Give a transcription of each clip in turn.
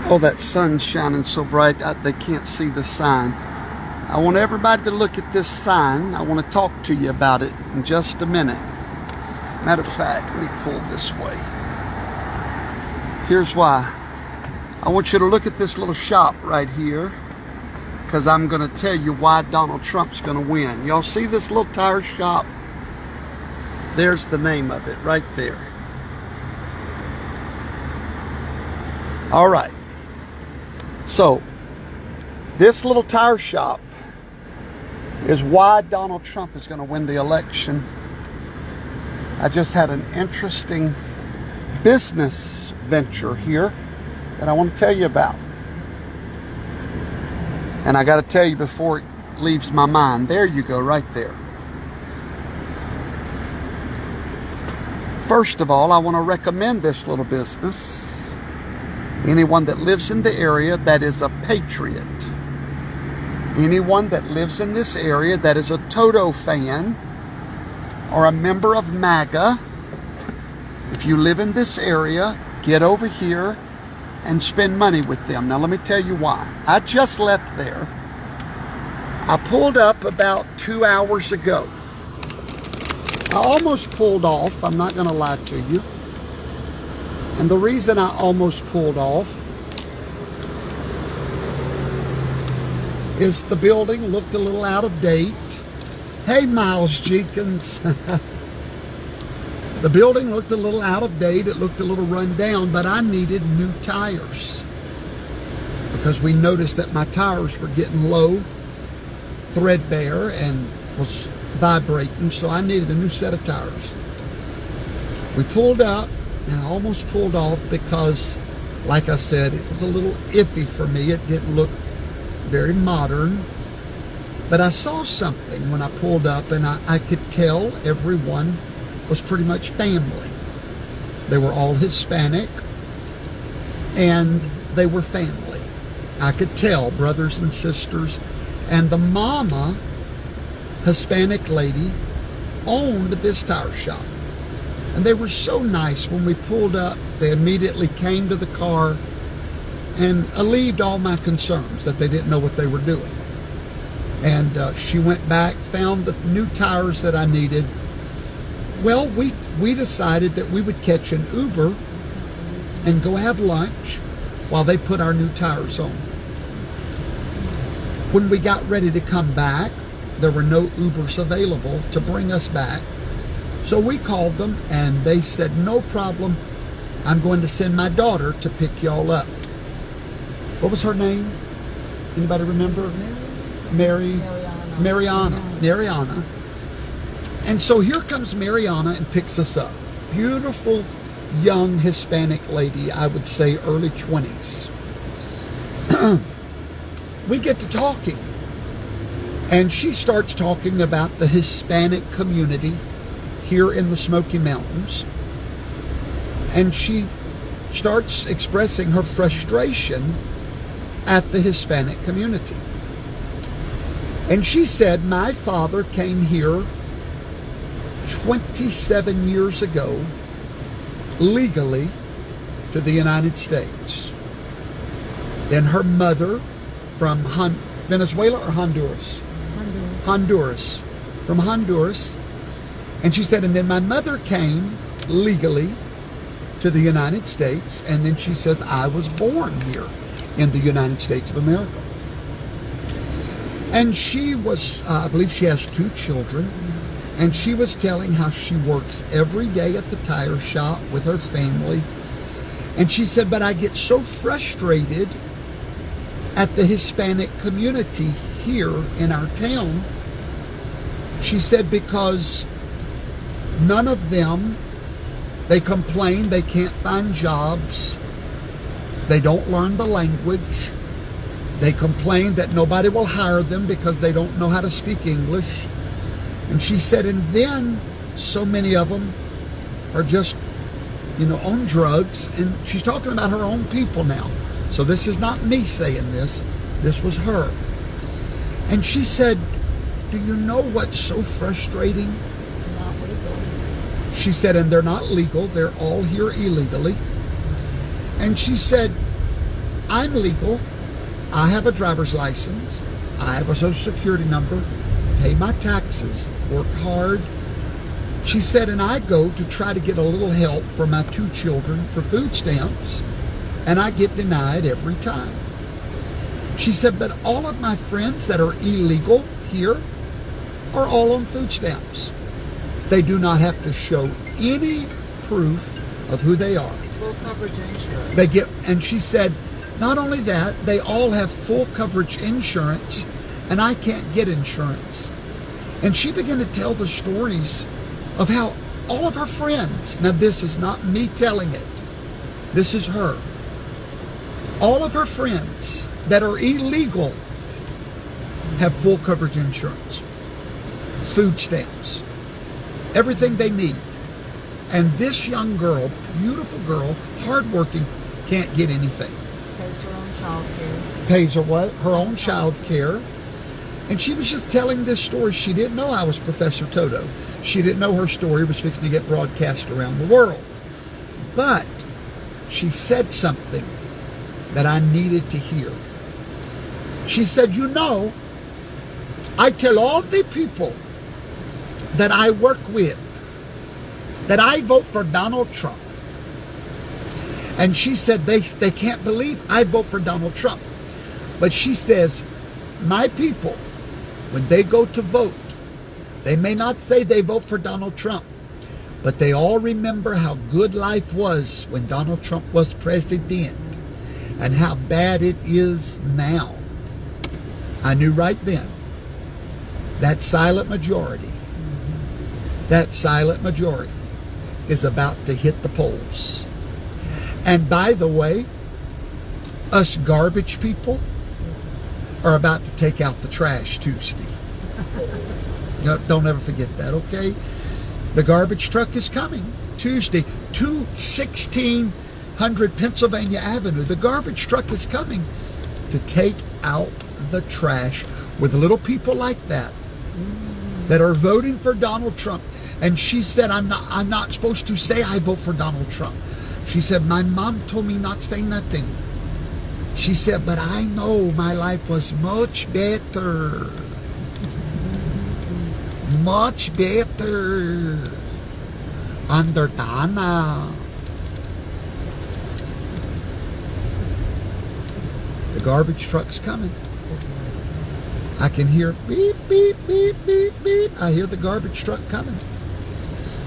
Oh, that sun's shining so bright they can't see the sign. I want everybody to look at this sign. I want to talk to you about it in just a minute. Matter of fact, let me pull this way. Here's why. I want you to look at this little shop right here, because I'm going to tell you why Donald Trump's going to win. Y'all see this little tire shop? There's the name of it right there. All right. So, this little tire shop is why Donald Trump is going to win the election. I just had an interesting business venture here that I want to tell you about. And I got to tell you before it leaves my mind. There you go, right there. First of all, I want to recommend this little business. Anyone that lives in the area that is a patriot. Anyone that lives in this area that is a Toto fan or a member of MAGA. If you live in this area, get over here and spend money with them. Now let me tell you why. I just left there. I pulled up about 2 hours ago. I almost pulled off, I'm not going to lie to you. And the reason I almost pulled off is the building looked a little out of date. Hey, Miles Jenkins. The building looked a little out of date. It looked a little run down, but I needed new tires because we noticed that my tires were getting low, threadbare, and was vibrating, so I needed a new set of tires. We pulled up, and I almost pulled off because, like I said, it was a little iffy for me. It didn't look very modern. But I saw something when I pulled up, and I could tell everyone was pretty much family. They were all Hispanic, and they were family. I could tell, brothers and sisters. And the mama, Hispanic lady, owned this tire shop. And they were so nice. When we pulled up, they immediately came to the car and alleviated all my concerns that they didn't know what they were doing. And she went back, found the new tires that I needed. Well, we decided that we would catch an Uber and go have lunch while they put our new tires on. When we got ready to come back, there were no Ubers available to bring us back. So we called them, and they said, no problem. I'm going to send my daughter to pick y'all up. What was her name? Anybody remember? Mariana. And so here comes Mariana and picks us up. Beautiful, young Hispanic lady, I would say early 20s. We get to talking. And she starts talking about the Hispanic community here in the Smoky Mountains. And she starts expressing her frustration at the Hispanic community. And she said, my father came here 27 years ago legally to the United States. Then her mother from Venezuela or Honduras? Honduras. From Honduras. And she said, and then my mother came legally to the United States, and then she says, I was born here in the United States of America. And she was, I believe she has 2 children, and she was telling how she works every day at the tire shop with her family. And she said, but I get so frustrated at the Hispanic community here in our town. She said, because none of them, they complain they can't find jobs. They don't learn the language. They complain that nobody will hire them because they don't know how to speak English. And she said, and then so many of them are just, on drugs. And she's talking about her own people now. So this is not me saying this. This was her. And she said, do you know what's so frustrating? Not legal. She said, and they're not legal. They're all here illegally. And she said, I'm legal. I have a driver's license. I have a social security number, pay my taxes, work hard. She said, and I go to try to get a little help for my 2 children for food stamps, and I get denied every time. She said, but all of my friends that are illegal here are all on food stamps. They do not have to show any proof of who they are. Full coverage insurance. They get, and she said, not only that, they all have full coverage insurance, and I can't get insurance. And she began to tell the stories of how all of her friends, now this is not me telling it, this is her, all of her friends that are illegal have full coverage insurance, food stamps, everything they need. And this young girl, beautiful girl, hardworking, can't get anything. Pays for her own child care. Pays her what? Her own child care. And she was just telling this story. She didn't know I was Professor Toto. She didn't know her story was fixing to get broadcast around the world. But she said something that I needed to hear. She said, you know, I tell all the people that I work with that I vote for Donald Trump. And she said they can't believe I vote for Donald Trump. But she says, my people, when they go to vote, they may not say they vote for Donald Trump, but they all remember how good life was when Donald Trump was president and how bad it is now. I knew right then that silent majority is about to hit the polls. And by the way, us garbage people are about to take out the trash Tuesday. You know, don't ever forget that, okay? The garbage truck is coming Tuesday to 1600 Pennsylvania Avenue. The garbage truck is coming to take out the trash with little people like that are voting for Donald Trump. And she said, I'm not supposed to say I vote for Donald Trump. She said, my mom told me not to say nothing. She said, but I know my life was much better. Much better under Donna. The garbage truck's coming. I can hear beep, beep, beep, beep, beep. I hear the garbage truck coming.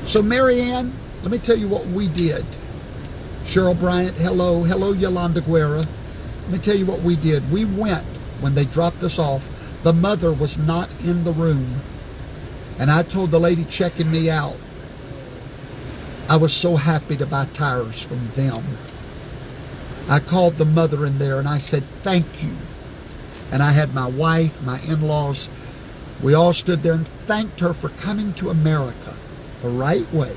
So Marianne, let me tell you what we did. Cheryl Bryant, hello. Hello, Yolanda Guerra. Let me tell you what we did. We went when they dropped us off. The mother was not in the room. And I told the lady checking me out, I was so happy to buy tires from them. I called the mother in there and I said, thank you. And I had my wife, my in-laws, we all stood there and thanked her for coming to America the right way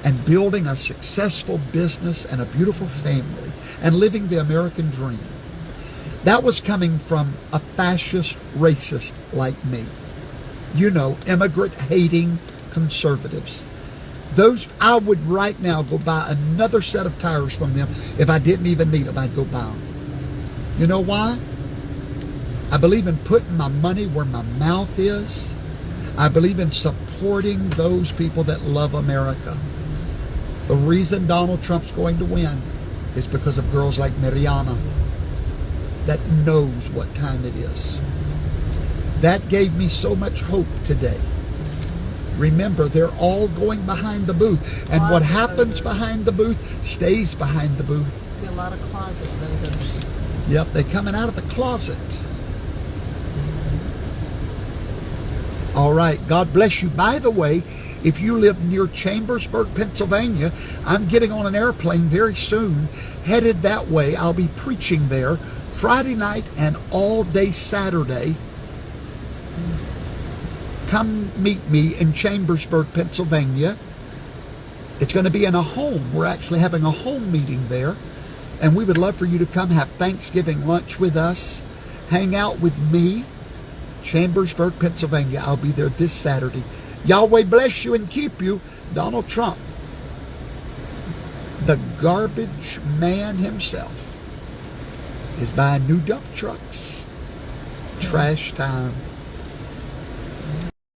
and building a successful business and a beautiful family and living the American dream. That was coming from a fascist racist like me. You know, immigrant-hating conservatives. Those, I would right now go buy another set of tires from them. If I didn't even need them, I'd go buy them. You know why? I believe in putting my money where my mouth is. I believe in supporting those people that love America. The reason Donald Trump's going to win is because of girls like Mariana that knows what time it is. That gave me so much hope today. Remember, they're all going behind the booth. And what happens behind the booth stays behind the booth. Be a lot of closet voters. Yep, they're coming out of the closet. All right, God bless you. By the way, if you live near Chambersburg, Pennsylvania, I'm getting on an airplane very soon, headed that way. I'll be preaching there Friday night and all day Saturday. Come meet me in Chambersburg, Pennsylvania. It's going to be in a home. We're actually having a home meeting there. And we would love for you to come have Thanksgiving lunch with us. Hang out with me. Chambersburg, Pennsylvania. I'll be there this Saturday. Yahweh bless you and keep you. Donald Trump, the garbage man himself, is buying new dump trucks. Trash time.